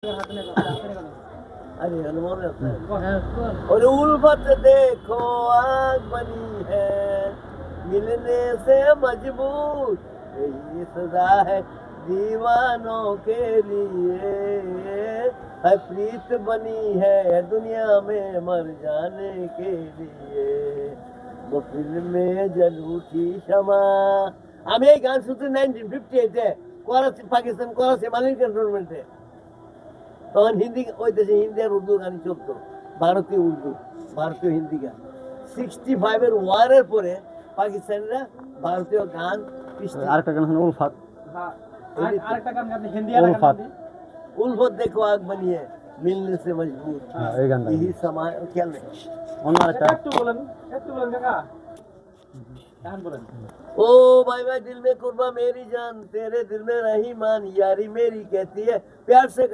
अरे और उल्फत देखो आग बनी है, मिलने से मजबूर यही सजा है दीवानों के लिए, है प्रीत बनी है दुनिया में मर जाने के लिए, वो फिल्म में जल उठी क्षमा। আমি এই গান শুনছি 1958-এ করাচি, পাকিস্তান করাচি মালিক ক্যান্টনমেন্টে। তখন হিন্দি, ওই দেশে হিন্দি আর উর্দু গানই চলতো, ভারতীয় উর্দু, ভারতীয় হিন্দি গান। 65-এর ওয়ারের পরে পাকিস্তানিরা ভারতীয় গান, আরেকটা গান আছে উলফাত। আরেকটা গান গান হিন্দি আর গান গান उल्फत देखो आग बनी है, मिलने से मजबूर এই গানটা यही समा क्या नहीं। অন্য আরেকটা একটু বলেন কাকা গান বলেন। ओ भाई भाई दिल में कुर्बा मेरी जान, तेरे दिल में रही मान, यारी मेरी कहती है प्यार से।